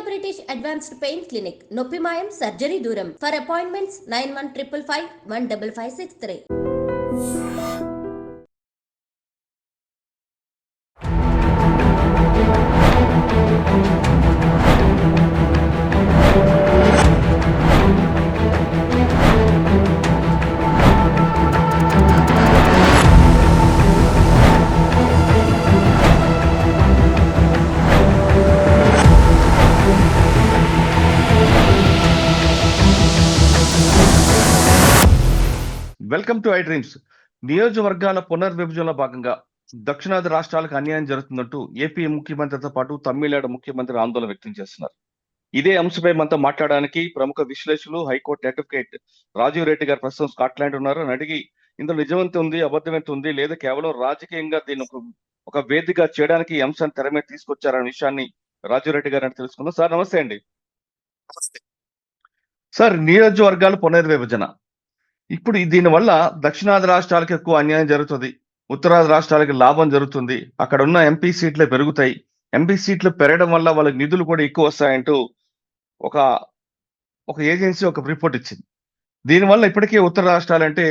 British Advanced Pain Clinic, Noppimayam Surgery Duram. For appointments 9155 15563. Welcome to I dreams. నియోజకవర్గాల పునర్విభజనలో భాగంగా దక్షిణాది రాష్ట్రాలకు అన్యాయం జరుగుతున్నట్టు ఏపీ ముఖ్యమంత్రితో పాటు తమిళనాడు ముఖ్యమంత్రి ఆందోళన వ్యక్తం చేస్తున్నారు. ఇదే అంశంపై మనతో మాట్లాడడానికి ప్రముఖ విశ్లేషకులు హైకోర్టు అడ్వకేట్ రాజీవ్ రెడ్డి గారు ప్రస్తుతం స్కాట్లాండ్ ఉన్నారు. అని అడిగి ఇందులో నిజమెంత ఉంది, అబద్ధమెంత ఉంది, లేదా కేవలం రాజకీయంగా దీన్ని ఒక వేదిక చేయడానికి ఈ అంశాన్ని తెర మీద తీసుకొచ్చారనే విషయాన్ని రాజీవ్ రెడ్డి గారు అని తెలుసుకుందాం. సార్ నమస్తే అండి. సార్, నియోజకవర్గాల పునర్విభజన ఇప్పుడు దీనివల్ల దక్షిణాది రాష్ట్రాలకు ఎక్కువ అన్యాయం జరుగుతుంది, ఉత్తరాది రాష్ట్రాలకి లాభం జరుగుతుంది, అక్కడ ఉన్న ఎంపీ సీట్లే పెరుగుతాయి, ఎంపీ సీట్లు పెరగడం వల్ల వాళ్ళకి నిధులు కూడా ఎక్కువ వస్తాయంటూ ఒక ఏజెన్సీ ఒక రిపోర్ట్ ఇచ్చింది. దీనివల్ల ఇప్పటికే ఉత్తర రాష్ట్రాలంటే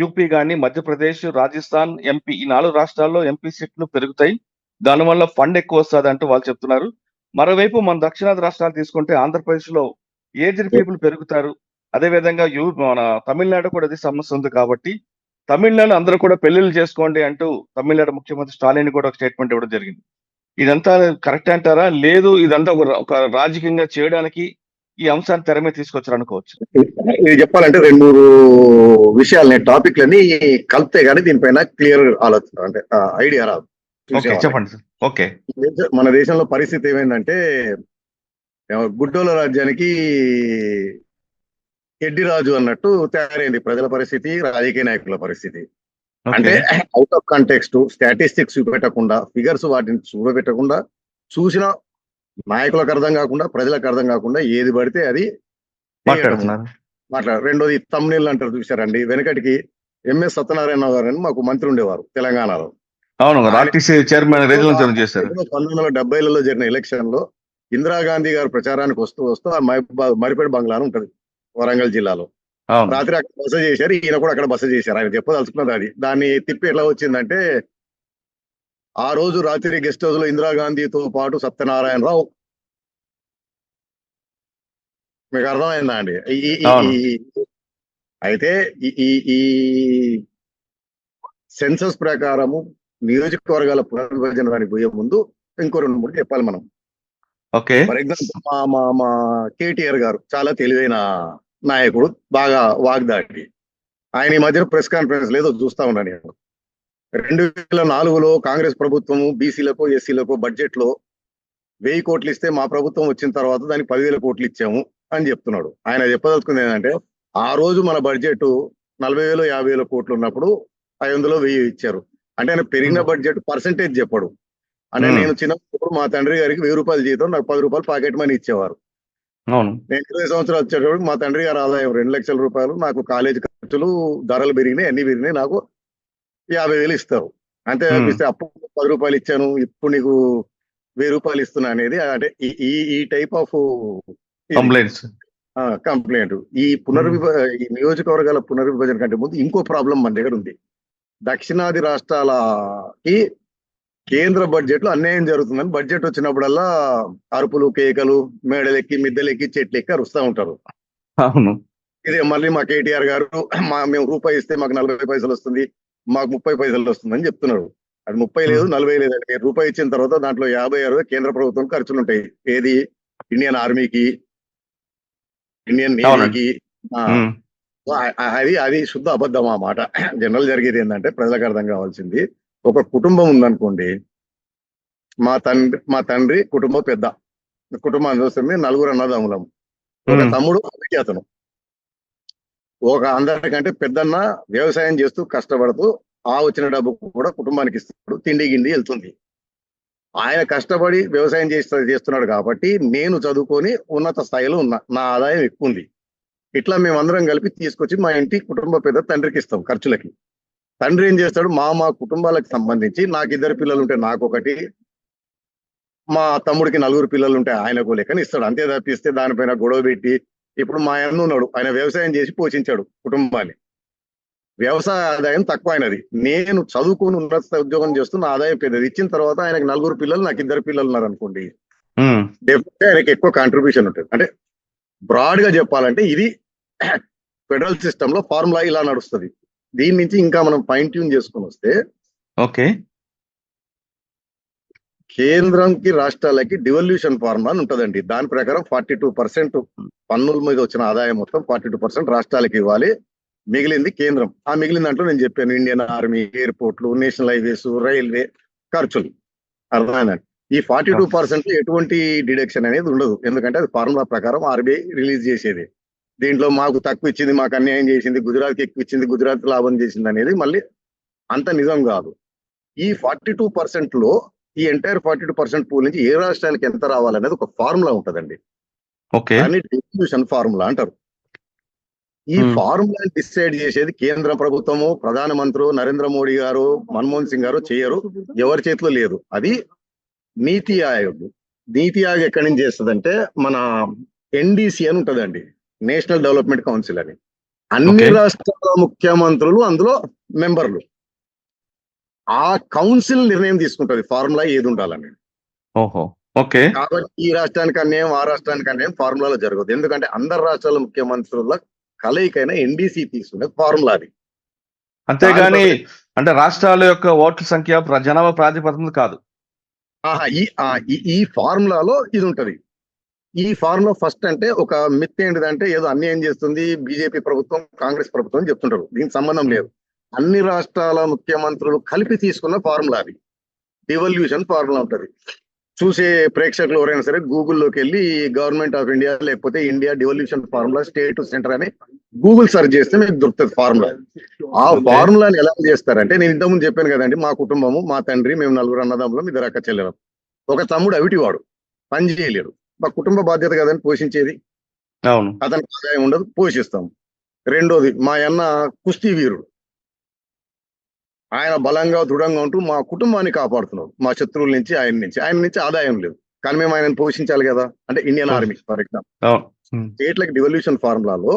యూపీ కానీ, మధ్యప్రదేశ్, రాజస్థాన్, ఎంపీ ఈ 4 రాష్ట్రాల్లో ఎంపీ సీట్లు పెరుగుతాయి, దానివల్ల ఫండ్ ఎక్కువ వస్తుంది అంటూ వాళ్ళు చెప్తున్నారు. మరోవైపు మన దక్షిణాది రాష్ట్రాలు తీసుకుంటే ఆంధ్రప్రదేశ్ లో ఏజ్డ్ పీపుల్ పెరుగుతారు, అదేవిధంగా మన తమిళనాడు కూడా అది సమస్య ఉంది. కాబట్టి తమిళనాడు అందరూ కూడా పెళ్లిళ్ళు చేసుకోండి అంటూ తమిళనాడు ముఖ్యమంత్రి స్టాలిన్ కూడా ఒక స్టేట్మెంట్ ఇవ్వడం జరిగింది. ఇదంతా కరెక్ట్ అంటారా, లేదు ఇదంతా ఒక రాజకీయంగా చేయడానికి ఈ అంశాన్ని తెర మీద తీసుకొచ్చారు అనుకోవచ్చు? ఇది చెప్పాలంటే 2-3 విషయాలని టాపిక్లని కలిపితే గానీ దీనిపైన క్లియర్ ఆలోచన అంటే ఐడియా రాదు. చెప్పండి సార్. ఓకే, మన దేశంలో పరిస్థితి ఏమైందంటే గుడ్డోల రాజ్యానికి ఎడ్డి రాజు అన్నట్టు తయారైంది ప్రజల పరిస్థితి, రాజకీయ నాయకుల పరిస్థితి. అంటే అవుట్ ఆఫ్ కాంటెక్స్ట్ స్టాటిస్టిక్స్ చూపెట్టకుండా, ఫిగర్స్ వాటిని చూడబెట్టకుండా, చూసిన నాయకులకు అర్థం కాకుండా, ప్రజలకు అర్థం కాకుండా ఏది పడితే అది మాట్లాడారు. రెండోది తమ్ముళ్ళు అంటారు చూసారండి. వెనకటికి ఎంఎస్ సత్యనారాయణ గారు అని మాకు మంత్రి ఉండేవారు తెలంగాణలో. 1970లలో జరిగిన ఎలక్షన్ లో ఇందిరాగాంధీ గారు ప్రచారానికి వస్తూ మరిపేట బంగ్లా అని ఉంటది వరంగల్ జిల్లాలో. రాత్రి అక్కడ బస చేశారు, ఈయన కూడా అక్కడ బస చేశారు. ఆయన చెప్పదలుచుకున్నది అది. దాన్ని తిప్పి ఎట్లా వచ్చిందంటే, ఆ రోజు రాత్రి గెస్ట్ హౌస్ లో ఇందిరాగాంధీతో పాటు సత్యనారాయణరావు. మీకు అర్థమైందా అండి? అయితే ఈ సెన్సస్ ప్రకారము నియోజకవర్గాల పునర్విభజన దానికి పోయే ముందు ఇంకో 2-3 చెప్పాలి మనం. ఫర్ ఎగ్జాంపుల్ మా కేటీఆర్ గారు చాలా తెలివైన నాయకుడు, బాగా వాగ్దాటి. ఆయన ఈ మధ్యన ప్రెస్ కాన్ఫరెన్స్ లేదో చూస్తా ఉన్నాను నేను. 2004లో కాంగ్రెస్ ప్రభుత్వము బీసీలకు, ఎస్సీలకు బడ్జెట్ లో 1000 కోట్లు ఇస్తే మా ప్రభుత్వం వచ్చిన తర్వాత దానికి 10,000 కోట్లు ఇచ్చాము అని చెప్తున్నాడు. ఆయన చెప్పదలుచుకుంది ఏంటంటే, ఆ రోజు మన బడ్జెట్ 40,000, 50,000 కోట్లు ఉన్నప్పుడు 500లో 1000 ఇచ్చారు. అంటే ఆయన పెరిగిన బడ్జెట్ పర్సెంటేజ్ చెప్పడు. అంటే నేను చిన్నప్పుడు మా తండ్రి గారికి 1000 రూపాయలు జీతం, నాకు 10 రూపాయలు పాకెట్ మనీ ఇచ్చేవారు. నేను 20 సంవత్సరాలు వచ్చేటప్పుడు మా తండ్రి గారు ఆదాయం 2 లక్షల రూపాయలు, నాకు కాలేజీ ఖర్చులు, ధరలు పెరిగినాయి, అన్ని పెరిగినాయి, నాకు 50,000 ఇస్తారు. అంతే అనిపిస్తే అప్పుడు 10 రూపాయలు ఇచ్చాను, ఇప్పుడు నీకు 1000 రూపాయలు ఇస్తున్నా అనేది అంటే ఈ టైప్ ఆఫ్ కంప్లైంట్. ఈ నియోజకవర్గాల పునర్విభజన కంటే ముందు ఇంకో ప్రాబ్లం మన దగ్గర ఉంది. దక్షిణాది రాష్ట్రాలకి కేంద్ర బడ్జెట్ లో అన్యాయం జరుగుతుందని బడ్జెట్ వచ్చినప్పుడల్లా అరుపులు, కేకలు, మేడలెక్కి, మిద్దెలెక్కి, చెట్లెక్కి అరుస్తూ ఉంటారు. ఇదే మళ్ళీ మా కేటీఆర్ గారు మేము రూపాయి ఇస్తే మాకు 40 పైసలు వస్తుంది, మాకు 30 పైసలు వస్తుంది అని చెప్తున్నారు. అది 30 లేదు, 40 లేదండి. రూపాయి ఇచ్చిన తర్వాత దాంట్లో 50-60 కేంద్ర ప్రభుత్వం ఖర్చులు ఉంటాయి. ఏది? ఇండియన్ ఆర్మీకి, ఇండియన్ నేవీకి. అది శుద్ధ అబద్ధం ఆ మాట. జనరల్ జరిగేది ఏంటంటే, ప్రజలకు అర్థం కావాల్సింది, ఒక కుటుంబం ఉందనుకోండి. మా తండ్రి కుటుంబం పెద్ద కుటుంబాన్ని చూస్తే 4 అన్నదమ్ములం. ఒక తమ్ముడు అతను ఒక అందరికంటే పెద్దన్న వ్యవసాయం చేస్తూ కష్టపడుతూ ఆ వచ్చిన డబ్బు కూడా కుటుంబానికి ఇస్తాడు, తిండి గిండి వెళ్తుంది. ఆయన కష్టపడి వ్యవసాయం చేస్తున్నాడు కాబట్టి నేను చదువుకొని ఉన్నత స్థాయిలో ఉన్నా, నా ఆదాయం ఎక్కువ ఉంది. ఇట్లా మేమందరం కలిపి తీసుకొచ్చి మా ఇంటి కుటుంబ పెద్ద తండ్రికి ఇస్తాం ఖర్చులకి. తండ్రి ఏం చేస్తాడు, మా కుటుంబాలకు సంబంధించి నాకు 2 పిల్లలు ఉంటే నాకొకటి, మా తమ్ముడికి 4 పిల్లలు ఉంటే ఆయనకు లెక్కని ఇస్తాడు, అంతే తప్పిస్తే దానిపైన గొడవ పెట్టి. ఇప్పుడు మా అన్న ఉన్నాడు, ఆయన వ్యవసాయం చేసి పోషించాడు కుటుంబాన్ని. వ్యవసాయ ఆదాయం తక్కువ అయినది. నేను చదువుకుని ఉన్నత ఉద్యోగం చేస్తున్న ఆదాయం పెద్దది. ఇచ్చిన తర్వాత ఆయనకు 4 పిల్లలు, నాకు 2 పిల్లలు ఉన్నారు అనుకోండి, డెఫినెట్ ఆయనకి ఎక్కువ కాంట్రిబ్యూషన్ ఉంటుంది. అంటే బ్రాడ్ గా చెప్పాలంటే ఇది ఫెడరల్ సిస్టమ్ లో ఫార్ములా ఇలా నడుస్తుంది. దీని నుంచి ఇంకా మనం ఫైన్ ట్యూన్ చేసుకుని వస్తే, ఓకే, కేంద్రంకి రాష్ట్రాలకి డివల్యూషన్ ఫార్ములా అని ఉంటదండి. దాని ప్రకారం 42% పన్నుల మీద వచ్చిన ఆదాయం మొత్తం 42% రాష్ట్రాలకి ఇవ్వాలి, మిగిలింది కేంద్రం. ఆ మిగిలిన దాంట్లో నేను చెప్పాను, ఇండియన్ ఆర్మీ, ఎయిర్పోర్ట్లు, నేషనల్ హైవేస్, రైల్వే ఖర్చులు. అర్థమైందండి. ఈ 42% ఎటువంటి డిడక్షన్ అనేది ఉండదు, ఎందుకంటే అది ఫార్ములా ప్రకారం ఆర్బీఐ రిలీజ్ చేసేది. దీంట్లో మాకు తక్కువ ఇచ్చింది, మాకు అన్యాయం చేసింది, గుజరాత్కి ఎక్కువ ఇచ్చింది, గుజరాత్ లాభం చేసింది అనేది మళ్ళీ అంత నిజం కాదు. ఈ 42% లో ఈ ఎంటైర్ 42% పూల్ నుంచి ఏ రాష్ట్రానికి ఎంత రావాలనేది ఒక ఫార్ములా ఉంటదండి. దాన్ని డిస్ట్రిబ్యూషన్ ఫార్ములా అంటారు. ఈ ఫార్ములా డిసైడ్ చేసేది కేంద్ర ప్రభుత్వము, ప్రధానమంత్రి నరేంద్ర మోడీ గారు, మన్మోహన్ సింగ్ గారు చేయరు, ఎవరి చేతిలో లేదు. అది నీతి ఆయోగ్. నీతి ఆయోగ్ ఎక్కడి నుంచి చేస్తుందంటే మన ఎన్డీసీ అని ఉంటదండి, నేషనల్ డెవలప్మెంట్ కౌన్సిల్ అని. అన్ని రాష్ట్రాల ముఖ్యమంత్రులు అందులో మెంబర్లు. ఆ కౌన్సిల్ నిర్ణయం తీసుకుంటది ఫార్ములా ఏది ఉండాలని. కాబట్టి ఈ రాష్ట్రానికి అన్యాయం, ఆ రాష్ట్రానికి అన్యాయం ఫార్ములాలో జరగదు, ఎందుకంటే అందరు రాష్ట్రాల ముఖ్యమంత్రుల కలయికైనా ఎన్డీసీ తీసుకునే ఫార్ములా అది. అంతేగాని అంటే రాష్ట్రాల యొక్క ఓట్ల సంఖ్య జనాభా ప్రాతిపదికన కాదు. ఈ ఫార్ములాలో ఇది ఉంటది. ఈ ఫార్ములా ఫస్ట్ అంటే ఒక మిత్ ఏంటిదంటే ఏదో అన్యాయం చేస్తుంది బీజేపీ ప్రభుత్వం, కాంగ్రెస్ ప్రభుత్వం చెప్తుంటారు. దీనికి సంబంధం లేదు. అన్ని రాష్ట్రాల ముఖ్యమంత్రులు కలిపి తీసుకున్న ఫార్ములా అది. డివల్యూషన్ ఫార్ములా ఉంటది. చూసే ప్రేక్షకులు ఎవరైనా సరే గూగుల్లోకి వెళ్ళి గవర్నమెంట్ ఆఫ్ ఇండియా లేకపోతే India devolution formula state to centre అని గూగుల్ సెర్చ్ చేస్తే మీకు దొరుకుతుంది ఫార్ములా. ఆ ఫార్ములాని ఎలా చేస్తారంటే, నేను ఇంతకుముందు చెప్పాను కదండి, మా కుటుంబము, మా తండ్రి, మేము 4 అన్నదమ్ములం, 2 అక్క చెల్లెలం. ఒక తమ్ముడు అవిటివాడు, పని చేయలేడు. మా కుటుంబ బాధ్యత కదండి పోషించేది. అతనికి ఆదాయం ఉండదు, పోషిస్తాం. రెండోది, మా అన్న కుస్తీ వీరుడు, ఆయన బలంగా దృఢంగా ఉంటూ మా కుటుంబాన్ని కాపాడుతున్నాడు మా శత్రువుల నుంచి. ఆయన నుంచి ఆదాయం లేదు, కానీ మేము ఆయనను పోషించాలి కదా. అంటే ఇండియన్ ఆర్మీ ఫర్ ఎగ్జాంపుల్. స్టేట్లకు డివల్యూషన్ ఫార్ములాలో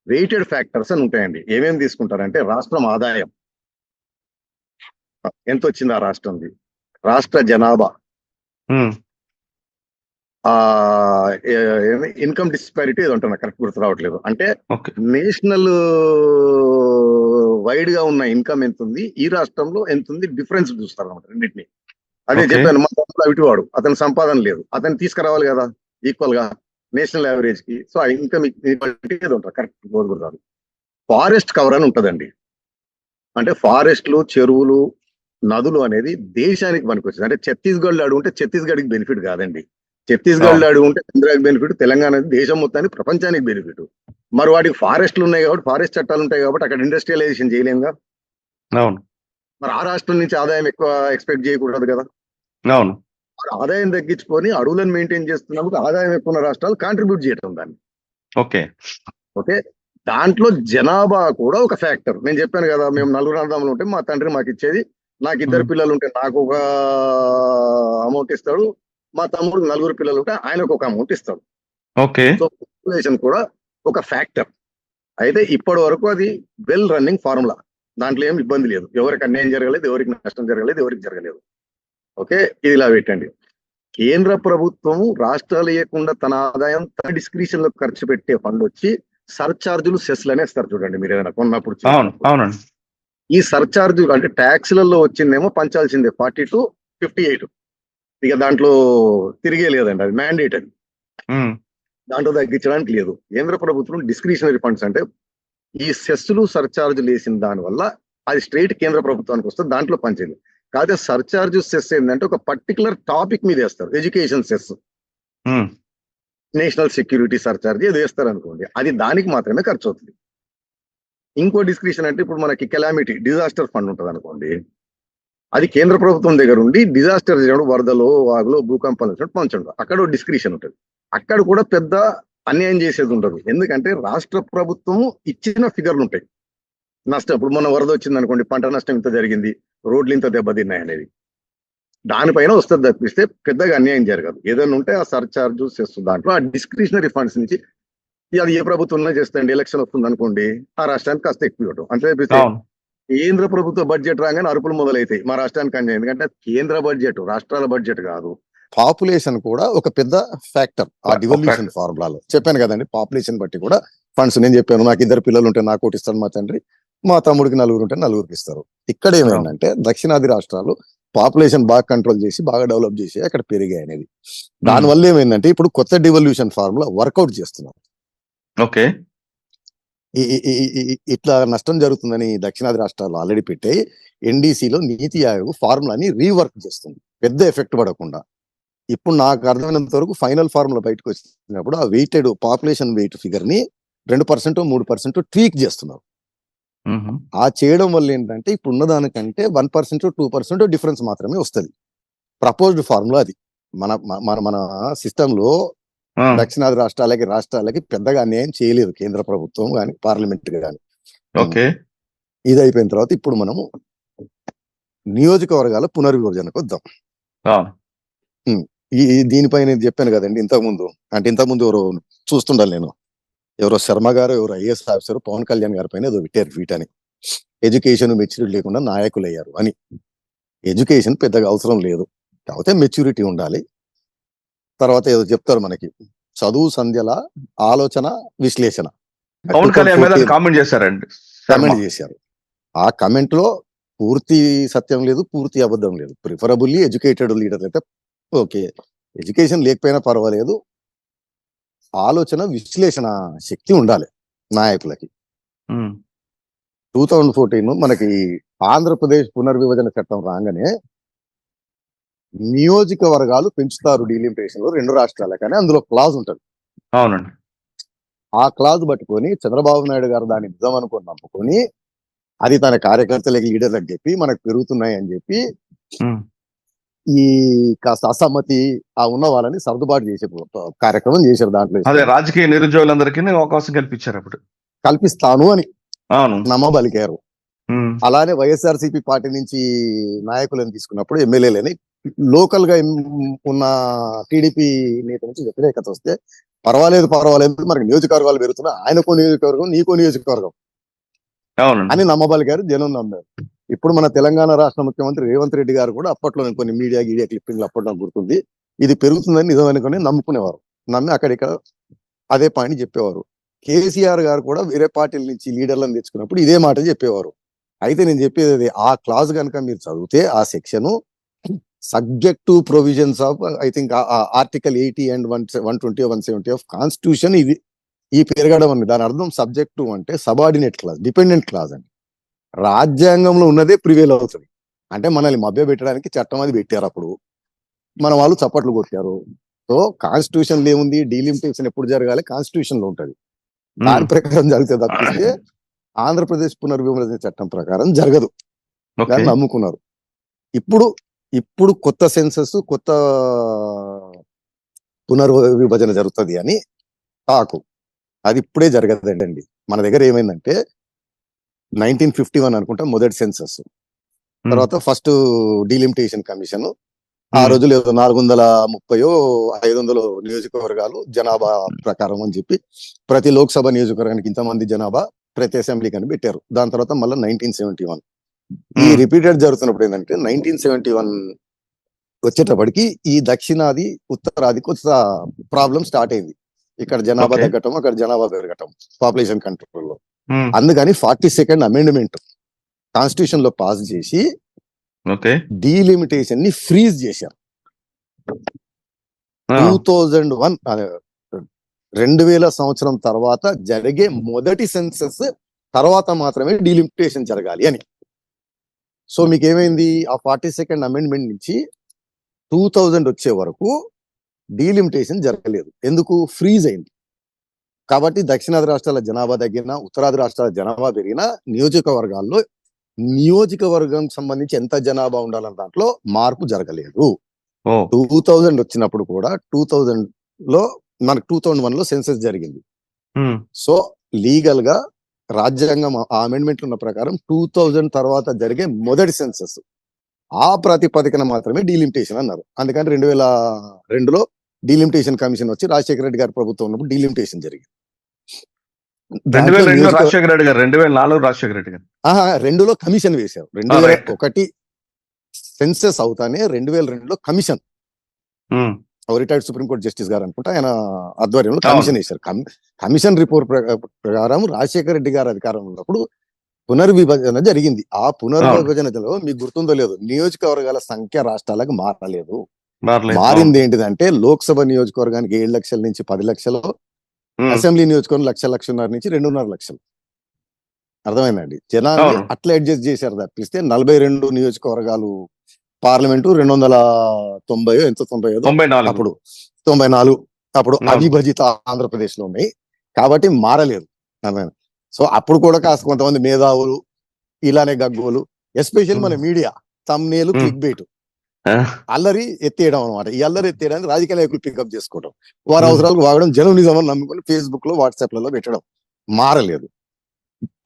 వెయిటెడ్ ఫ్యాక్టర్స్ అని ఉంటాయండి. ఏమేమి తీసుకుంటారంటే రాష్ట్రం ఆదాయం ఎంత వచ్చింది, ఆ రాష్ట్రంది, రాష్ట్ర జనాభా, ఇన్కమ్ డిస్పారిటీ ఏదో ఉంటుంది, కరెక్ట్ గుర్తు రావట్లేదు. అంటే నేషనల్ వైడ్ గా ఉన్న ఇన్కమ్ ఎంత ఉంది, ఈ రాష్ట్రంలో ఎంత ఉంది, డిఫరెన్స్ చూస్తారు అనమాట రెండింటిని. అదే చెప్పాను, మా తమ్ముడు అవిటివాడు, అతని సంపాదన లేదు, అతను తీసుకురావాలి కదా ఈక్వల్ గా నేషనల్ యావరేజ్ కి. సో ఆ ఇన్కమ్ ఏదో ఉంటుంది, కరెక్ట్ గుర్తు. ఫారెస్ట్ కవర్ అని ఉంటదండి. అంటే ఫారెస్ట్లు, చెరువులు, నదులు అనేది దేశానికి పనికొచ్చింది. అంటే ఛత్తీస్గఢ్ లో అడుగుంటే ఛత్తీస్గఢ్కి బెనిఫిట్ కాదండి, ఛత్తీస్గఢ్ లో అడుగుంటే ఆంధ్రాకి బెనిఫిట్, తెలంగాణ దేశం మొత్తానికి, ప్రపంచానికి బెనిఫిట్. మరి వాటికి ఫారెస్ట్లు ఉన్నాయి కాబట్టి, ఫారెస్ట్ చట్టాలు ఉంటాయి కాబట్టి అక్కడ ఇండస్ట్రియలైజేషన్ చేయలేముగా. మరి ఆ రాష్ట్రం నుంచి ఆదాయం ఎక్కువ ఎక్స్పెక్ట్ చేయకూడదు కదా. ఆదాయం తగ్గించుకొని అడవులను మెయింటైన్ చేస్తున్నందుకు ఆదాయం ఎక్కువ ఉన్న రాష్ట్రాలు కాంట్రిబ్యూట్ చేయటం దాన్ని. ఓకే, దాంట్లో జనాభా కూడా ఒక ఫ్యాక్టర్. నేను చెప్పాను కదా, మేము 4 అన్నదమ్ములు ఉంటే మా తండ్రి మాకు ఇచ్చేది, నాకు 2 పిల్లలు ఉంటే నాకు ఒక అమౌంట్ ఇస్తాడు, మా తమ్ముడికి 4 పిల్లలు ఉంటే ఆయనకు ఒక అమౌంట్ ఇస్తాడు. సో పాపులేషన్ కూడా ఒక ఫ్యాక్టర్. అయితే ఇప్పటి వరకు అది వెల్ రన్నింగ్ ఫార్ములా, దాంట్లో ఏం ఇబ్బంది లేదు, ఎవరికి అన్యాయం జరగలేదు, ఎవరికి నష్టం జరగలేదు, ఎవరికి జరగలేదు. ఓకే, ఇది ఇలా పెట్టండి. కేంద్ర ప్రభుత్వము రాష్ట్రాలు ఇవ్వకుండా తన ఆదాయం తన డిస్క్రిప్షన్ లో ఖర్చు పెట్టే ఫండ్ వచ్చి సర్చార్జులు, సెస్లు అనేస్తారు చూడండి. మీరు ఏదైనా కొన్నప్పుడు ఈ సర్చార్జులు అంటే ట్యాక్స్లలో వచ్చిందేమో పంచాల్సిందే 40 to 58. ఇక దాంట్లో తిరిగే లేదండి, అది మ్యాండేట్. అది దాంట్లో తగ్గించడానికి లేదు. కేంద్ర ప్రభుత్వం డిస్క్రిషనరీ ఫండ్స్ అంటే ఈ సెస్సులు, సర్చార్జులు వేసిన దాని వల్ల అది స్ట్రైట్ కేంద్ర ప్రభుత్వానికి వస్తుంది, దాంట్లో పంచేది. కాకపోతే సర్చార్జ్, సెస్ ఏంటంటే ఒక పర్టికులర్ టాపిక్ మీద వేస్తారు. Education cess, national security surcharge ఏదో వేస్తారు అనుకోండి, అది దానికి మాత్రమే ఖర్చు అవుతుంది. ఇంకో డిస్క్రిప్షన్ అంటే ఇప్పుడు మనకి కెలామిటీ, డిజాస్టర్ ఫండ్ ఉంటుంది అనుకోండి, అది కేంద్ర ప్రభుత్వం దగ్గర ఉండి డిజాస్టర్ చేయడం, వరదలో, వాగులో, భూకంపాలు వచ్చినట్టు పంచడం, అక్కడ డిస్క్రిప్షన్ ఉంటుంది. అక్కడ కూడా పెద్ద అన్యాయం చేసేది ఉండదు, ఎందుకంటే రాష్ట్ర ప్రభుత్వము ఇచ్చిన ఫిగర్లు ఉంటాయి. నష్టం, ఇప్పుడు మొన్న వరద వచ్చింది అనుకోండి, పంట నష్టం ఇంత జరిగింది, రోడ్లు ఇంత దెబ్బతిన్నాయి అనేది. దానిపైన వస్తుంది తప్పిస్తే పెద్దగా అన్యాయం జరగదు. ఏదైనా ఉంటే ఆ సర్చార్జ్ చేస్తుంది. దాంట్లో ఆ డిస్క్రిషనరీ ఫండ్స్ నుంచి అది ఏ ప్రభుత్వంలో చేస్తాండి, ఎలక్షన్ వస్తుంది అనుకోండి, ఆ రాష్ట్రానికి కాస్త ఎక్కువ ఇవ్వడం అంటే తప్పిస్తే కేంద్ర ప్రభుత్వ బడ్జెట్ రాగానే అరుపులు మొదలైతాయి మా రాష్ట్రానికి అన్యాయం. ఎందుకంటే కేంద్ర బడ్జెట్ రాష్ట్రాల బడ్జెట్ కాదు. పాపులేషన్ కూడా ఒక పెద్ద ఫ్యాక్టర్ ఆ డివల్యూషన్ ఫార్ములాలో. చెప్పాను కదండి, పాపులేషన్ బట్టి కూడా ఫండ్స్. నేను చెప్పాను, నాకు 2 పిల్లలు ఉంటే నాకు ఒకటి ఇస్తాడు మా తండ్రి, మా తమ్ముడికి 4 ఉంటే 4కి ఇస్తారు. ఇక్కడ ఏమైందంటే దక్షిణాది రాష్ట్రాలు పాపులేషన్ బాగా కంట్రోల్ చేసి బాగా డెవలప్ చేసి అక్కడ పెరిగాయి అనేది. దానివల్ల ఏమైందంటే ఇప్పుడు కొత్త డివల్యూషన్ ఫార్ములా వర్కౌట్ చేస్తున్నారు. ఓకే, ఇట్లా నష్టం జరుగుతుందని దక్షిణాది రాష్ట్రాలు ఆల్రెడీ పెట్టాయి. ఎన్డీసీలో నీతి ఆయోగ్ ఫార్ములాని రీవర్క్ చేస్తుంది పెద్ద ఎఫెక్ట్ పడకుండా. ఇప్పుడు నాకు అర్థమైనంత వరకు ఫైనల్ ఫార్ములా బయటకు వచ్చినప్పుడు ఆ వెయిటెడ్ పాపులేషన్ వెయిట్ ఫిగర్ ని 2% 3% ట్వీక్ చేస్తున్నారు. ఆ చేయడం వల్ల ఏంటంటే ఇప్పుడు ఉన్నదానికంటే 1% 2% డిఫరెన్స్ మాత్రమే వస్తుంది. ప్రపోజ్డ్ ఫార్ములా అది. మన మన మన సిస్టమ్ లో దక్షిణాది రాష్ట్రాలకి పెద్దగా అన్యాయం చేయలేదు కేంద్ర ప్రభుత్వం కానీ పార్లమెంట్ కానీ. ఓకే, ఇది అయిపోయిన తర్వాత ఇప్పుడు మనము నియోజకవర్గాల పునర్విభజనకు వద్దాం. దీనిపై నేను చెప్పాను కదండి ఇంతకుముందు. అంటే ఇంతకుముందు ఎవరో చూస్తుండాలి నేను, ఎవరో శర్మ గారు ఎవరో ఐఏఎస్ ఆఫీసర్ పవన్ కళ్యాణ్ గారి పైన ఏదో పెట్టారు ట్వీట్ అని, ఎడ్యుకేషన్ మెచ్యూరిటీ లేకుండా నాయకులు అయ్యారు అని. ఎడ్యుకేషన్ పెద్దగా అవసరం లేదు, కాకపోతే మెచ్యూరిటీ ఉండాలి. తర్వాత ఏదో చెప్తారు మనకి, చదువు సంధ్యల ఆలోచన విశ్లేషణ పవన్ కళ్యాణ్ మీద కామెంట్ చేశారండి, కామెంట్ చేశారు. ఆ కమెంట్ లో పూర్తి సత్యం లేదు, పూర్తి అబద్ధం లేదు. ప్రిఫరబుల్లీ ఎడ్యుకేటెడ్ లీడర్ అయితే ఓకే, ఎడ్యుకేషన్ లేకపోయినా పర్వాలేదు, ఆలోచన విశ్లేషణ శక్తి ఉండాలి నాయకులకి. 2014 మనకి ఆంధ్రప్రదేశ్ పునర్విభజన చట్టం రాగానే నియోజకవర్గాలు పెంచుతారు డీలిమిటేషన్ లో 2 రాష్ట్రాలే కానీ అందులో క్లాజ్ ఉంటుంది. అవునండి. ఆ క్లాజ్ పట్టుకొని చంద్రబాబు నాయుడు గారు దాన్ని నిజం అనుకుని నమ్ముకొని అది తన కార్యకర్తలకి లీడర్లకు చెప్పి మనకు పెరుగుతున్నాయి అని చెప్పి ఈ కాస్త అసమ్మతి ఆ ఉన్న వాళ్ళని సర్దుబాటు చేసే కార్యక్రమం చేశారు. దాంట్లో అదే రాజకీయ నిరుద్యోగులందరికీ అవకాశం కల్పించారు. అప్పుడు కల్పిస్తాను అని నమ్మబలికారు. అలానే వైఎస్ఆర్సీపీ పార్టీ నుంచి నాయకులను తీసుకున్నప్పుడు ఎమ్మెల్యేలని లోకల్ గా ఉన్న టీడీపీ నేత నుంచి వ్యతిరేకత వస్తే పర్వాలేదు మనకి నియోజకవర్గాలు పెరుగుతున్నా, ఆయనకో నియోజకవర్గం నీకో నియోజకవర్గం అని నమ్మబలికారు, జనం నమ్మారు. ఇప్పుడు మన తెలంగాణ రాష్ట్ర ముఖ్యమంత్రి రేవంత్ రెడ్డి గారు కూడా అప్పట్లో కొన్ని మీడియా క్లిప్పింగ్లు అప్పట్లో గుర్తుంది, ఇది పెరుగుతుందని నిజం అనుకుని నమ్ముకునేవారు. నమ్మి అక్కడిక్కడ అదే పాయింట్ చెప్పేవారు. కేసీఆర్ గారు కూడా వేరే పార్టీల నుంచి లీడర్లను తెచ్చుకున్నప్పుడు ఇదే మాట చెప్పేవారు. అయితే నేను చెప్పేది ఆ క్లాజ్ కనుక మీరు చదివితే ఆ section subject to provisions of I think article 80 and 120 170 of constitution ఇది ఈ పెరగడం అని. దాని అర్థం సబ్జెక్ట్ టు అంటే సబార్డినేట్ క్లాజ్, డిపెండెంట్ క్లాజ్ అని. రాజ్యాంగంలో ఉన్నదే ప్రివేల్ అవుతుంది. అంటే మనల్ని మభ్య పెట్టడానికి చట్టం అది పెట్టారు. అప్పుడు మన వాళ్ళు చప్పట్లు కొట్టారు. సో కాన్స్టిట్యూషన్ లో ఏముంది, డీలిమిటేషన్ ఎప్పుడు జరగాలి కాన్స్టిట్యూషన్ లో ఉంటది, దాని ప్రకారం జరిగితే తప్పిస్తే ఆంధ్రప్రదేశ్ పునర్విభజన చట్టం ప్రకారం జరగదు. దాన్ని నమ్ముకున్నారు. ఇప్పుడు కొత్త సెన్సస్ కొత్త పునర్విభజన జరుగుతుంది అని టాకు. అది ఇప్పుడే జరగదండి. మన దగ్గర ఏమైందంటే 1951 అనుకుంటా మొదటి సెన్సస్, తర్వాత ఫస్ట్ డీలిమిటేషన్ కమిషన్. ఆ రోజులు 430 500 నియోజకవర్గాలు జనాభా ప్రకారం అని చెప్పి ప్రతి లోక్సభ నియోజకవర్గానికి ఇంతమంది జనాభా, ప్రతి అసెంబ్లీకి అని పెట్టారు. దాని తర్వాత మళ్ళీ 1971 ఈ రిపీటెడ్ జరుగుతున్నప్పుడు ఏంటంటే 1971 వచ్చేటప్పటికి ఈ దక్షిణాది ఉత్తరాది కొత్త ప్రాబ్లం స్టార్ట్ అయింది. ఇక్కడ జనాభా తగ్గటం, అక్కడ జనాభా పెరగటం పాపులేషన్ కంట్రోల్ లో. అందుకని 42nd అమెండ్మెంట్ కాన్స్టిట్యూషన్ లో పాస్ చేసి డీలిమిటేషన్ ని ఫ్రీజ్ చేశారు. 2001 2000 సంవత్సరం తర్వాత జరిగే మొదటి సెన్సస్ తర్వాత మాత్రమే డీలిమిటేషన్ జరగాలి అని. సో మీకు ఏమైంది, ఆ 42nd అమెండ్మెంట్ నుంచి 2000 వచ్చే వరకు డీలిమిటేషన్ జరగలేదు. ఎందుకు? ఫ్రీజ్ అయింది. కాబట్టి దక్షిణాది రాష్ట్రాల జనాభా తగ్గినా, ఉత్తరాది రాష్ట్రాల జనాభా పెరిగినా నియోజకవర్గాల్లో నియోజకవర్గం సంబంధించి ఎంత జనాభా ఉండాలన్న దాంట్లో మార్పు జరగలేదు. 2000 వచ్చినప్పుడు కూడా 2000 లో మనకు 2001 లో సెన్సస్ జరిగింది. సో లీగల్ గా రాజ్యాంగం ఆ అమెండ్మెంట్ ఉన్న ప్రకారం 2000 తర్వాత జరిగే మొదటి సెన్సస్ ఆ ప్రాతిపదికన మాత్రమే డీలిమిటేషన్ అన్నారు. అందుకని 2002లో డీలిమిటేషన్ కమిషన్ వచ్చి రాజశేఖర రెడ్డి గారి ప్రభుత్వం ఉన్నప్పుడు డీలిమిటేషన్ జరిగింది. 2002 రాజశేఖర రెడ్డి గారు, 2004 రాజశేఖర రెడ్డి గారు. 2లో కమిషన్ వేశారు. 2001 సెన్సెస్ అవుతానే 2002లో కమిషన్, రిటైర్డ్ సుప్రీంకోర్టు జస్టిస్ గారు అనుకుంటా, ఆయన ఆధ్వర్యంలో కమిషన్ వేశారు. కమిషన్ రిపోర్ట్ ప్రకారం రాజశేఖర రెడ్డి గారు అధికారంలో ఉన్నప్పుడు పునర్విభజన జరిగింది. ఆ పునర్విభజనలో మీకు గుర్తుందో లేదు, నియోజకవర్గాల సంఖ్య రాష్ట్రాలకు మారలేదు. మారింది ఏంటిదంటే లోక్సభ నియోజకవర్గానికి 7 లక్షల నుంచి 10 లక్షలు, అసెంబ్లీ నియోజకవర్గం 1,00,00,000 నుంచి 2.5 లక్షలు. అర్థమైందండి? జనాన్ని అట్లా అడ్జస్ట్ చేశారు తప్పిస్తే 42 నియోజకవర్గాలు, పార్లమెంటు 290 ఎంతో 95 అప్పుడు 94 అప్పుడు అవిభజిత ఆంధ్రప్రదేశ్ లో ఉన్నాయి కాబట్టి మారలేదు. సో అప్పుడు కూడా కాస్త కొంతమంది మేధావులు ఇలానే గగ్గోలు, ఎస్పెషల్లీ మన మీడియా తమ్నేలు క్లిక్ బైట్ అల్లరి ఎత్తేయడం అనమాట. ఈ అల్లరి ఎత్తేయడానికి రాజకీయ నాయకులు పికప్ చేసుకోవడం, వారి అవసరాలకు వాగడం, జనం నిజమని నమ్ముకొని ఫేస్బుక్ లో వాట్సాప్లలో పెట్టడం. మారలేదు.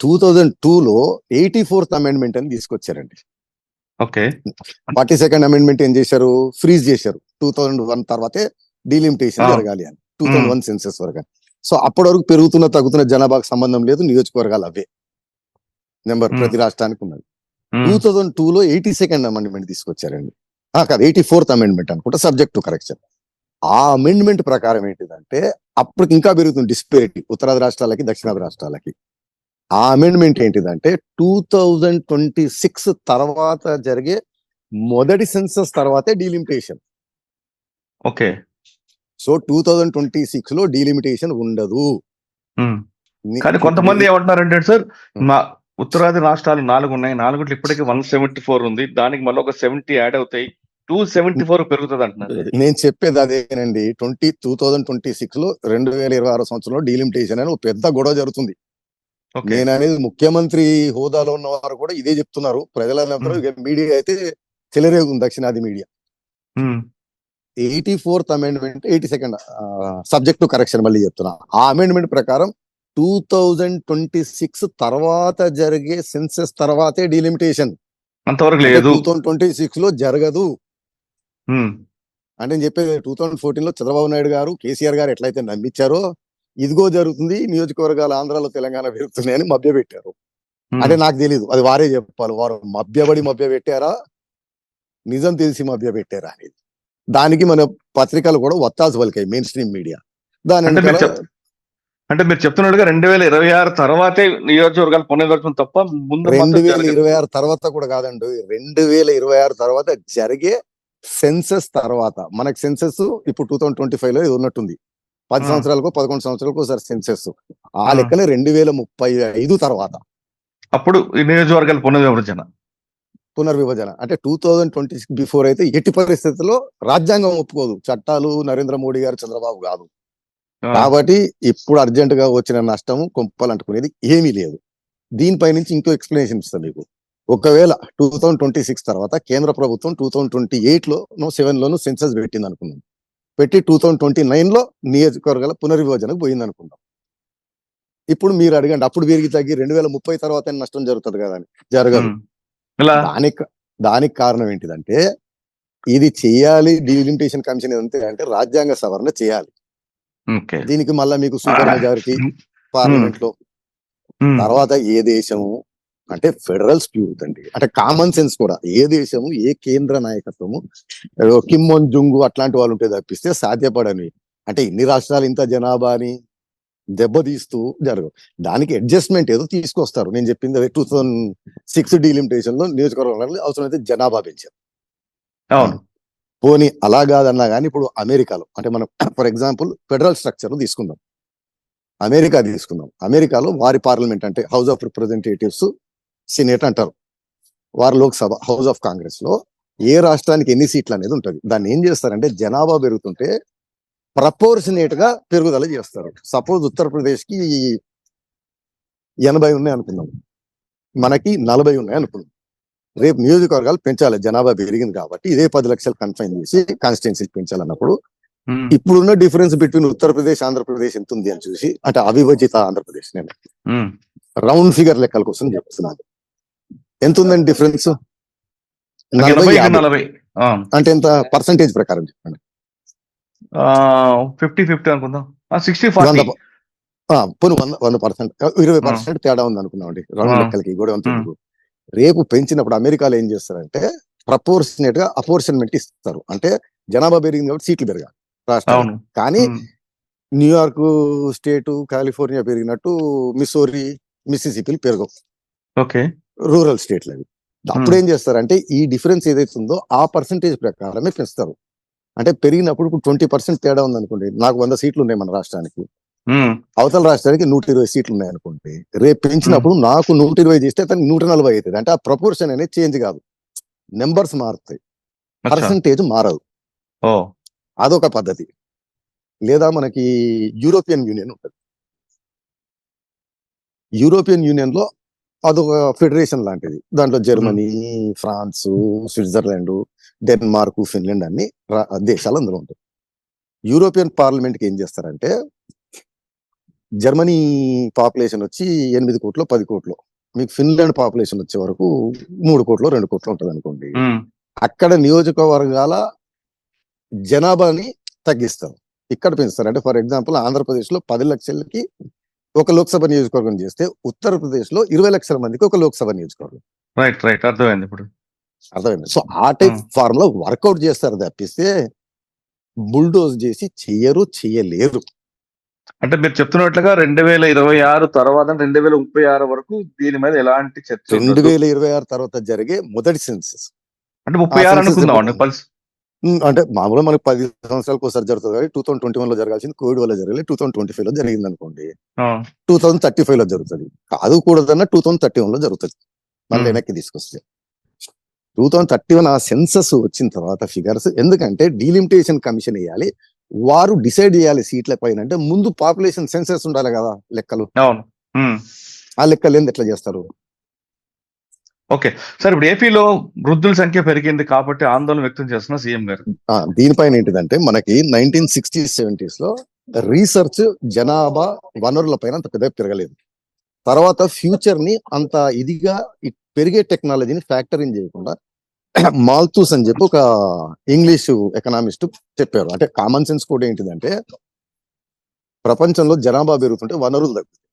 2002లో 84th అమెండ్మెంట్ అని తీసుకొచ్చారండి. 42nd అమెండ్మెంట్ ఏం చేశారు? ఫ్రీజ్ చేశారు. 2001 తర్వాతే డీలిమిటేషన్ జరగాలి అని, 2001 సెన్సెస్ వరకు. సో అప్పటి వరకు పెరుగుతున్న తగ్గుతున్న జనాభాకు సంబంధం లేదు, నియోజకవర్గాలు అవే నెంబర్ ప్రతి రాష్ట్రానికి ఉన్నది. 2002లో 82nd అమెండ్మెంట్ తీసుకొచ్చారండి. కాదు, 84th అమెండ్మెంట్ అనుకుంటా, సబ్జెక్ట్ టు కరెక్షన్. ఆ అమెండ్మెంట్ ప్రకారం ఏంటిదంటే అప్పటికి ఇంకా పెరుగుతుంది డిస్పేరిటీ ఉత్తరాది రాష్ట్రాలకి దక్షిణాది రాష్ట్రాలకి. ఆ అమెండ్మెంట్ ఏంటిదంటే 2026 తర్వాత జరిగే మొదటి సెన్సస్ తర్వాతే డీలిమిటేషన్. సో 2026లో డీలిమిటేషన్ ఉండదు. కానీ కొంతమంది ఏమంటున్నారంటే సార్, మా ఉత్తరాది రాష్ట్రాలు 4 ఉన్నాయి, 4 ఇప్పటికీ 174 ఉంది, దానికి మళ్ళీ ఒక 70 యాడ్ అవుతాయి, 274 పెరుగుతుంది అంటున్నారు. నేను చెప్పేది అదేనండి. 2026లో 2026 సంవత్సరంలో డీలిమిటేషన్ అని ఒక పెద్ద గొడవ జరుగుతుంది. నేను అనేది ముఖ్యమంత్రి హోదాలో ఉన్న వారు కూడా ఇదే చెప్తున్నారు. ప్రజలందరూ మీడియా అయితే చెలరేగుంది, దక్షిణాది media. 84th amendment 82nd subject to correction మళ్ళీ చెప్తున్నా. ఆ అమెండ్మెంట్ ప్రకారం 2026 తర్వాత జరిగే సెన్సెస్ తర్వాతే డీలిమిటేషన్. అంతవరకు లేదు, 2026లో జరగదు. అంటే నేను చెప్పేది 2014లో చంద్రబాబు నాయుడు గారు, కేసీఆర్ గారు ఎట్లయితే నమ్మించారో ఇదిగో జరుగుతుంది, నియోజకవర్గాలు ఆంధ్రాలో తెలంగాణ పెరుగుతున్నాయని మభ్యపెట్టారు. అంటే నాకు తెలీదు, అది వారే చెప్పాలి. వారు మభ్య పెట్టారా, నిజం తెలిసి మభ్య పెట్టారా అనేది. దానికి మన పత్రికలు కూడా ఒత్తాసు పలికాయి, మెయిన్ స్ట్రీమ్ మీడియా. దాని అంటే మీరు చెప్తున్నట్టుగా 2026 తర్వాతే నియోజకవర్గాలు పునర్విభజన తప్ప ముందు 2026 తర్వాత కూడా కాదండి. 2026 తర్వాత జరిగే సెన్సెస్ తర్వాత, మనకి సెన్సెస్ ఇప్పుడు 2025లో ఇది ఉన్నట్టుంది, 10 సంవత్సరాలకు 11 సంవత్సరాలకు ఒకసారి సెన్సెస్. ఆ లెక్కనే 2035 తర్వాత అప్పుడు ఈ నియోజకవర్గాల పునర్విభజన. అంటే 2026 బిఫోర్ అయితే ఎట్టి పరిస్థితుల్లో రాజ్యాంగం ఒప్పుకోదు, చట్టాలు నరేంద్ర మోడీ గారు, చంద్రబాబు కాదు. కాబట్టి ఇప్పుడు అర్జెంట్ గా వచ్చిన నష్టము కొంపలంటుకునేది ఏమీ లేదు. దీనిపై నుంచి ఇంకో ఎక్స్ప్లెనేషన్ ఇస్తాను మీకు. ఒకవేళ 2026 తర్వాత కేంద్ర ప్రభుత్వం 2028లో 7లోను సెన్సస్ పెట్టింది అనుకున్నాం, పెట్టి 2029లో నియోజకవర్గాల పునర్విభజనకు పోయింది అనుకుందాం. ఇప్పుడు మీరు అడగండి, అప్పుడు పెరిగి తగ్గి 2030 తర్వాత నష్టం జరుగుతుంది కదా అని. జరగదు. దానికి కారణం ఏంటిదంటే ఇది చేయాలి, డీలిమిటేషన్ కమిషన్ అంటే రాజ్యాంగ సవరణ చేయాలి. దీనికి మళ్ళా మీకు సూపర్ మెజారిటీ పార్లమెంట్ లో, తర్వాత ఏ దేశము అంటే ఫెడరల్ స్పిరిట్ అండి, అంటే కామన్ సెన్స్ కూడా, ఏ దేశము ఏ కేంద్ర నాయకత్వము కిమ్మోన్ జుంగు అట్లాంటి వాళ్ళు ఉంటే తప్పిస్తే సాధ్యపడని, అంటే ఇన్ని రాష్ట్రాలు ఇంత జనాభాని దెబ్బతీస్తూ జరగదు. దానికి అడ్జస్ట్మెంట్ ఏదో తీసుకొస్తారు. నేను చెప్పింది 2006 డీలిమిటేషన్ లో నియోజకవర్గాలు అవసరమైతే జనాభా పెంచారు. పోనీ అలా కాదన్నా కానీ ఇప్పుడు అమెరికాలో, అంటే మనం ఫర్ ఎగ్జాంపుల్ ఫెడరల్ స్ట్రక్చర్ తీసుకుందాం, అమెరికా తీసుకుందాం. అమెరికాలో వారి పార్లమెంట్ అంటే హౌస్ ఆఫ్ రిప్రజెంటేటివ్స్, సినేట్ అంటారు, వారి లోక్సభ, హౌస్ ఆఫ్ కాంగ్రెస్ లో ఏ రాష్ట్రానికి ఎన్ని సీట్లు అనేది ఉంటుంది. దాన్ని ఏం చేస్తారంటే జనాభా పెరుగుతుంటే ప్రపోర్షనేట్ గా పెరుగుదల చేస్తారు. సపోజ్ ఉత్తరప్రదేశ్ కి 80 ఉన్నాయి అనుకుందాం, మనకి 40 ఉన్నాయి అనుకుందాం. రేపు నియోజకవర్గాలు పెంచాలి, జనాభా పెరిగింది కాబట్టి ఇదే 10 లక్షలు కన్ఫైన్ చేసి కాన్స్టిట్యున్సీ పెంచాలన్నప్పుడు ఇప్పుడున్న డిఫరెన్స్ బిట్వీన్ ఉత్తరప్రదేశ్ ఆంధ్రప్రదేశ్ ఎంత ఉంది అని చూసి, అంటే అవిభజిత ఆంధ్రప్రదేశ్, నేను రౌండ్ ఫిగర్ లెక్కల కోసం చెప్తున్నాను. ఎంత ఉందండి డిఫరెన్స్? 40, 80కి 50 40. అంటే ఎంత పర్సంటేజ్ ప్రకారం చెప్పండి. 50-50 అనుకుందాం. 60-40. 100 పోనీ 100%, 20% తేడా ఉంది అనుకున్నామండి రెండు లెక్కలకి కూడా ఎందుకు. రేపు పెంచినప్పుడు అమెరికాలో ఏం చేస్తారంటే ప్రపోర్షనేట్ గా అపోర్షన్మెంట్ ఇస్తారు. అంటే జనాభా పెరిగింది కాబట్టి సీట్లు పెరగాలి రాష్ట్రాలు. కానీ న్యూయార్క్ స్టేట్, కాలిఫోర్నియా పెరిగినట్టు మిస్సోరీ, మిసిసిపీలు పెరగవు. ఓకే, రూరల్ స్టేట్లు అవి. అప్పుడు ఏం చేస్తారంటే ఈ డిఫరెన్స్ ఏదైతే ఉందో ఆ పర్సంటేజ్ ప్రకారమే పెంచుతారు. అంటే పెరిగినప్పుడు ఇప్పుడు 20% తేడా ఉంది అనుకోండి, నాకు 100 సీట్లు ఉన్నాయి మన రాష్ట్రానికి, అవతల రాష్ట్రానికి 120 సీట్లు ఉన్నాయి అనుకోండి. రేపు పెంచినప్పుడు నాకు 120 చేస్తే అతనికి 140 అవుతుంది. అంటే ఆ ప్రపోర్షన్ అనేది చేంజ్ కాదు, నెంబర్స్ మారుతాయి, పర్సంటేజ్ మారదు. అదొక పద్ధతి. లేదా మనకి యూరోపియన్ యూనియన్ ఉంటుంది. యూరోపియన్ యూనియన్ లో అదొక ఫెడరేషన్ లాంటిది. దాంట్లో Germany, France, Switzerland, Denmark, Finland అన్ని దేశాలు అందులో ఉంటాయి. యూరోపియన్ పార్లమెంట్ కి ఏం చేస్తారంటే జర్మనీ పాపులేషన్ వచ్చి 8 కోట్లు 10 కోట్లు, మీకు ఫిన్లాండ్ పాపులేషన్ వచ్చే వరకు 3 కోట్లు 2 కోట్లు ఉంటుంది అనుకోండి. అక్కడ నియోజకవర్గాల జనాభాని తగ్గిస్తారు, ఇక్కడ పెంచుతారు. అంటే ఫర్ ఎగ్జాంపుల్ ఆంధ్రప్రదేశ్ లో 10 లక్షలకి ఒక లోక్సభ నియోజకవర్గం చేస్తే ఉత్తరప్రదేశ్ లో 20 లక్షల మందికి ఒక లోక్సభ నియోజకవర్గం. రైట్, అర్థమైంది ఇప్పుడు. అర్థమైంది. సో ఆ టైప్ ఫార్ములా వర్కౌట్ చేస్తారు తప్పిస్తే బుల్డోజ్ చేసి చేయలేరు. అంటే మీరు చెప్తున్నట్లుగా 2026 తర్వాత 2036 వరకు దీని మీద ఎలాంటి చర్చ 2026 తర్వాత జరిగే మొదటి సెన్సస్. అంటే 36 అనుకుందాం అండి పల్స్. అంటే మామూలుగా మనకు 10 సంవత్సరాలకు ఒకసారి జరుగుతుంది కానీ 2021 లో జరగాల్సింది కోవిడ్ వల్ల జరగలేదు, 2025 లో జరిగింది అనుకోండి, 2035 లో జరుగుతుంది. కాదు కూడదన్నా 2031 లో జరుగుతుంది. మళ్ళీ వెనక్కి తీసుకొస్తే 2031 ఆ సెన్సస్ వచ్చిన తర్వాత ఫిగర్స్, ఎందుకంటే డీలిమిటేషన్ కమిషన్ వేయాలి, వారు డిసైడ్ చేయాలి సీట్ల పైన. అంటే ముందు పాపులేషన్ సెన్సస్ ఉండాలి కదా, లెక్కలు. ఆ లెక్కలు ఏంది ఎట్లా చేస్తారు? ఓకే సార్, ఇప్పుడు ఏపీలో వృద్ధుల సంఖ్య పెరిగింది కాబట్టి ఆందోళన వ్యక్తం చేస్తున్న సీఎం గారు. దీనిపైన ఏంటిదంటే మనకి 1960s 70s లో రీసెర్చ్ జనాభా వనరుల పైన అంత పెద్ద పెరగలేదు. తర్వాత ఫ్యూచర్ ని అంత ఇదిగా పెరిగే టెక్నాలజీని ఫ్యాక్టరింగ్ చేయకుండా మాల్తూస్ అని చెప్పి ఒక ఇంగ్లీష్ ఎకనామిస్ట్ చెప్పారు. అంటే కామన్ సెన్స్ కూడా ఏంటిదంటే ప్రపంచంలో జనాభా పెరుగుతుంటే వనరులు తగ్గుతాయి.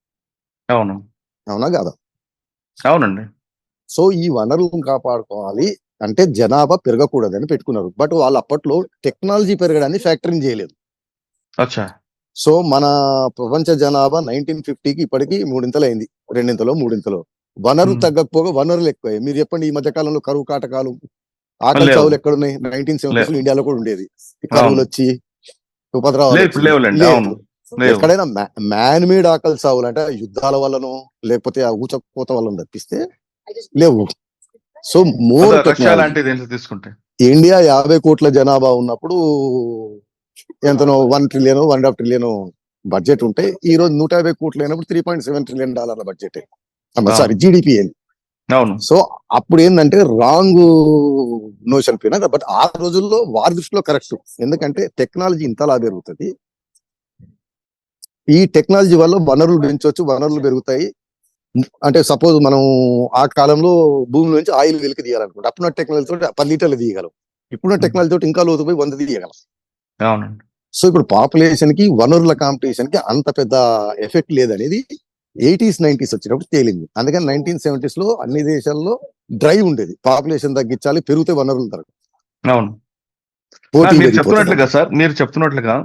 అవునా కాదా? అవునండి. సో ఈ వనరులను కాపాడుకోవాలి అంటే జనాభా పెరగకూడదని పెట్టుకున్నారు. బట్ వాళ్ళు అప్పట్లో టెక్నాలజీ పెరగడాన్ని ఫ్యాక్టరింగ్ చేయలేదు. సో మన ప్రపంచ జనాభా 1950కి ఇప్పటికి 3 అయింది, 2-3. వనరులు తగ్గకపోగా వనరులు ఎక్కువ. మీరు చెప్పండి, ఈ మధ్య కాలంలో కరువు కాటకాలు, ఆకలి చావులు ఎక్కడున్నాయి? 1970s ఇండియాలో కూడా ఉండేది. కరువులు వచ్చి ఉపద్రవాలు. ఎక్కడైనా మ్యాన్ మేడ్ ఆకలి చావులు అంటే యుద్ధాల వల్లనో లేకపోతే ఆ ఊచకోత వల్ల తప్పిస్తే లేవు. సో మోర్ తీసుకుంటే ఇండియా 50 కోట్ల జనాభా ఉన్నప్పుడు ఎంతనో 1 ట్రిలియన్ 1.5 ట్రిలియన్ బడ్జెట్ ఉంటే ఈ రోజు 150 కోట్లు అయినప్పుడు $3.7 trillion budget, sorry GDP. So అప్పుడు ఏంటంటే రాంగ్ నోషన్ పోయినా. బట్ ఆ రోజుల్లో వారి దృష్టిలో కరెక్ట్, ఎందుకంటే టెక్నాలజీ ఇంతలా పెరుగుతుంది, ఈ టెక్నాలజీ వల్ల వనరులు పెంచవచ్చు, వనరులు పెరుగుతాయి. అంటే సపోజ్ మనం ఆ కాలంలో భూమి నుంచి ఆయిల్ వెలికి తీయాలనుకుంటే అప్పుడున్న టెక్నాలజీ తోటి 10 లీటర్లు తీయగలం, ఇప్పుడున్న టెక్నాలజీ తోటి ఇంకా లోతు పోయి 100 తీయగలం. సో ఇప్పుడు పాపులేషన్ కి వనరుల కాంపిటీషన్ కి అంత పెద్ద ఎఫెక్ట్ లేదనేది 80s 90s వచ్చినప్పుడు తేలింది. అందుకని 1970s లో అన్ని దేశాల్లో డ్రైవ్ ఉండేది, పాపులేషన్ తగ్గించాలి, పెరిగితే వనరులు తగ్గదు. మీరు చెప్తున్నట్లుగా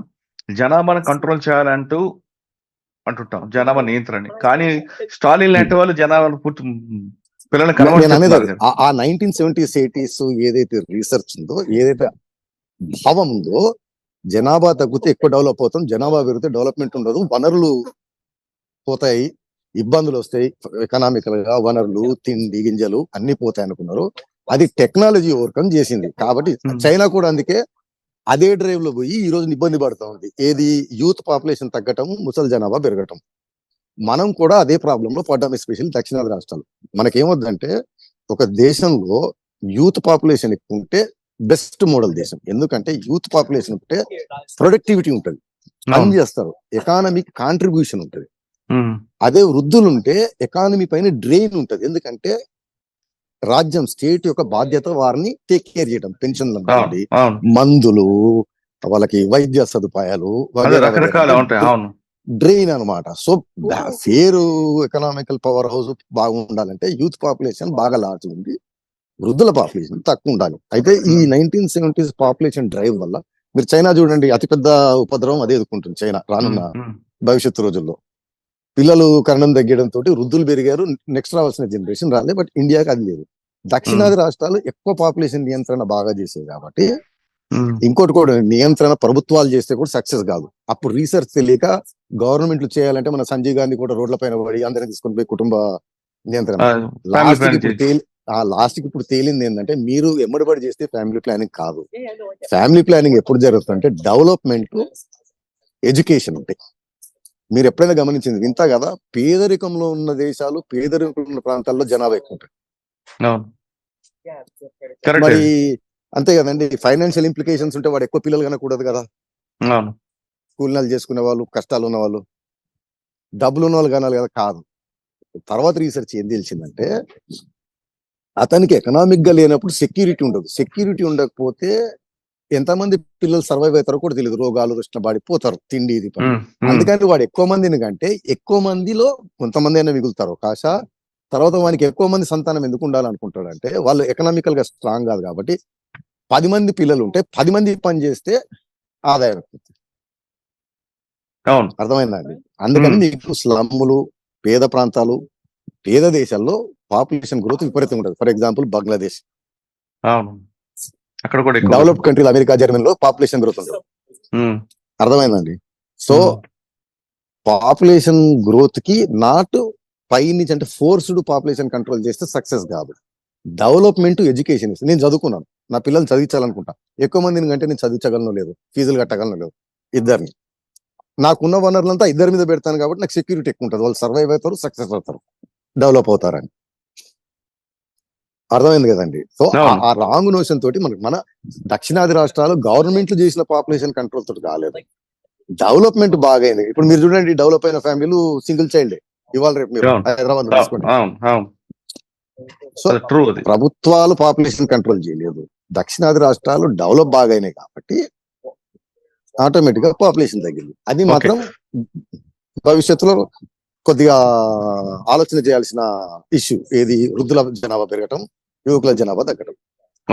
జనాభాను కంట్రోల్ చేయాలంటూ అంటుంటాం, జనాభా నియంత్రణ. కానీ స్టాలిన్ లాంటి వాళ్ళు జనాభాను పిల్లలు ఆ 1970s 80s ఏదైతే రీసెర్చ్ ఉందో, ఏదైతే భావం ఉందో, జనాభా తగ్గితే ఎక్కువ డెవలప్ అవుతాం, జనాభా పెరిగితే డెవలప్మెంట్ ఉండదు, వనరులు పోతాయి, ఇబ్బందులు వస్తాయి ఎకనామికల్ గా, వనరులు, తిండి గింజలు అన్ని పోతాయి అనుకున్నారు. అది టెక్నాలజీ ఓవర్కమ్ చేసింది. కాబట్టి చైనా కూడా అందుకే అదే డ్రైవ్ లో పోయి ఈ రోజు ఇబ్బంది పడుతూ ఉంది. ఏది? యూత్ పాపులేషన్ తగ్గటం, ముసలి జనాభా పెరగటం. మనం కూడా అదే ప్రాబ్లం లో పడ్డాం, ఎస్పెషల్లీ దక్షిణాది రాష్ట్రాలు. మనకేమొద్దంటే ఒక దేశంలో యూత్ పాపులేషన్ ఎక్కువ ఉంటే బెస్ట్ మోడల్ దేశం. ఎందుకంటే యూత్ పాపులేషన్ ఉంటే ప్రొడక్టివిటీ ఉంటుంది, పని చేస్తారు, ఎకానమీకి కాంట్రిబ్యూషన్ ఉంటుంది. అదే వృద్ధులు ఉంటే ఎకానమీ పైన డ్రెయిన్ ఉంటుంది, ఎందుకంటే రాజ్యం స్టేట్ యొక్క బాధ్యత వారిని టేక్ కేర్ చేయడం, పెన్షన్లు అవును అనుకోండి, అవును మందులు, వాళ్ళకి వైద్య సదుపాయాలు అదే రకరకాల ఉంటాయి. అవును డ్రెయిన్ అనమాట. సో ఫేరు ఎకనామికల్ పవర్ హౌస్ బాగుండాలంటే యూత్ పాపులేషన్ బాగా లార్జ్ ఉంది, వృద్ధుల పాపులేషన్ తక్కువ ఉండాలి. అయితే ఈ 1970s పాపులేషన్ డ్రైవ్ వల్ల మీరు చైనా చూడండి, అతిపెద్ద ఉపద్రవం అదే ఎదుర్కొంటుంది చైనా రానున్న భవిష్యత్తు రోజుల్లో. పిల్లలు కరణం తగ్గడంతో వృద్ధులు పెరిగారు, నెక్స్ట్ రావాల్సిన జనరేషన్ రాలే. బట్ ఇండియాకి అది లేదు. దక్షిణాది రాష్ట్రాలు ఎక్కువ పాపులేషన్ నియంత్రణ బాగా చేసేవి కాబట్టి, ఇంకోటి కూడా నియంత్రణ ప్రభుత్వాలు చేస్తే కూడా సక్సెస్ కాదు. అప్పుడు రీసెర్చ్ తెలియక గవర్నమెంట్లు చేయాలంటే మన సంజయ్ గాంధీ కూడా రోడ్ల పైన పడి అందరిని తీసుకొని పోయి కుటుంబ నియంత్రణ. లాస్ట్ కి ఇప్పుడు తేలింది ఏంటంటే, మీరు ఎమ్మడిబడి చేస్తే ఫ్యామిలీ ప్లానింగ్ కాదు. ఫ్యామిలీ ప్లానింగ్ ఎప్పుడు జరుగుతుందంటే డెవలప్మెంట్, ఎడ్యుకేషన్ ఉంటాయి. మీరు ఎప్పుడైనా గమనించింది ఇంత కదా, పేదరికంలో ఉన్న దేశాలు, పేదరికంలో ఉన్న ప్రాంతాల్లో జనాభా ఎక్కువ ఉంటాయి. మరి అంతే కదండి, ఫైనాన్షియల్ ఇంప్లికేషన్స్ ఉంటే వాడు ఎక్కువ పిల్లలు కనకూడదు కదా. కూలినాలు చేసుకునే వాళ్ళు, కష్టాలు ఉన్న వాళ్ళు, డబ్బులు ఉన్న వాళ్ళు కనాలి కదా. కాదు. తర్వాత రీసెర్చ్ ఏం తెలిసిందంటే, అతనికి ఎకనామిక్ గా లేనప్పుడు సెక్యూరిటీ ఉండదు. సెక్యూరిటీ ఉండకపోతే ఎంతమంది పిల్లలు సర్వైవ్ అవుతారో కూడా తెలియదు. రోగాలు దృష్టిలో పడిపోతారు, తిండి ఇది పని. అందుకని వాడు ఎక్కువ మందిని కంటే ఎక్కువ మందిలో కొంతమంది అయినా మిగులుతారు కాశ. తర్వాత వానికి ఎక్కువ మంది సంతానం ఎందుకు ఉండాలనుకుంటాడు అంటే, వాళ్ళు ఎకనామికల్ గా స్ట్రాంగ్ కాదు కాబట్టి. 10 మంది పిల్లలు ఉంటే 10 మంది పని చేస్తే ఆదాయం అర్థమైందండి. అందుకని మీకు స్లమ్ములు, పేద ప్రాంతాలు, పేద దేశాల్లో పాపులేషన్ గ్రోత్ విపరీతంగా ఉంటుంది. ఫర్ ఎగ్జాంపుల్ బంగ్లాదేశ్, అక్కడ కూడా డెవలప్డ్ కంట్రీలు అమెరికా, జర్మనీలో పాపులేషన్ గ్రోత్ ఉంటుంది. అర్థమైందండి. సో పాపులేషన్ గ్రోత్ కి నాట్ పై నుంచి అంటే ఫోర్స్డ్ పాపులేషన్ కంట్రోల్ చేస్తే సక్సెస్ కాదు. Development, education. నేను చదువుకున్నాను, నా పిల్లల్ని చదివించాలనుకుంటా. ఎక్కువ మందిని కంటే నేను చదివించగలను లేదు, ఫీజులు కట్టగలను లేదు. ఇద్దరిని, నాకున్న వనరులంతా ఇద్దరి మీద పెడతాను కాబట్టి నాకు సెక్యూరిటీ ఎక్కువ ఉంటుంది. వాళ్ళు సర్వైవ్ అవుతారు, సక్సెస్ అవుతారు, డెవలప్ అవుతారని. అర్థమైంది కదండి. సో ఆ రాంగ్ నోషన్ తోటి మన దక్షిణాది రాష్ట్రాలు గవర్నమెంట్లు చేసిన పాపులేషన్ కంట్రోల్ తోటి కాలేదు, డెవలప్మెంట్ బాగైంది. ఇప్పుడు మీరు చూడండి, డెవలప్ అయిన ఫ్యామిలీలు సింగిల్ చైల్డ్ ఇవాళ రేపు మీరు హైదరాబాద్ తీసుకోండి. సో ప్రభుత్వాలు పాపులేషన్ కంట్రోల్ చేయలేదు, దక్షిణాది రాష్ట్రాలు డెవలప్ బాగైనాయి కాబట్టి ఆటోమేటిక్ గా పాపులేషన్ తగ్గింది. అది మాత్రం భవిష్యత్తులో కొద్దిగా ఆలోచన చేయాల్సిన ఇష్యూ. ఏది, వృద్ధుల జనాభా పెరగటం, యువకుల జనాభా తగ్గడం.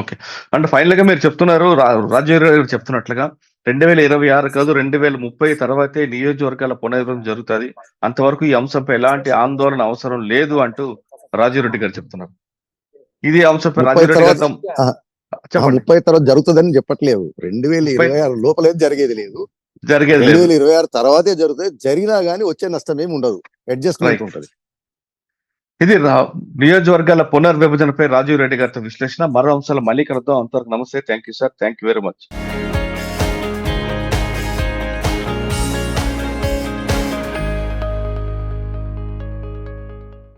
ఓకే. అంటే ఫైనల్ గా మీరు చెప్తున్నారు, రాజీవ్ గారు చెప్తున్నట్లుగా 2026 కాదు 2030 తర్వాతే నియోజకవర్గాల పునర్విభజన జరుగుతుంది. అంతవరకు ఈ అంశంపై ఎలాంటి ఆందోళన అవసరం లేదు అంటూ రాజీవ్ రెడ్డి గారు చెప్తున్నారు. ఇది అంశంపై రాజీవ్ రెడ్డి గారు 30 తర్వాత జరుగుతుందని చెప్పట్లేదు. 2026 లోపల జరిగేది లేదు. 2026 తర్వాతే జరుగుతుంది. జరిగినా గానీ వచ్చే నష్టం ఏమి ఉండదు, అడ్జస్ట్మెంట్ ఉంటుంది. ఇది నియోజకవర్గాల పునర్విభజనపై రాజీవ్ రెడ్డి గారితో విశ్లేషణ. మరో అంశాలు మళ్ళీ కలుద్దాం. అంతవరకు నమస్తే. Thank you sir. Thank you very much.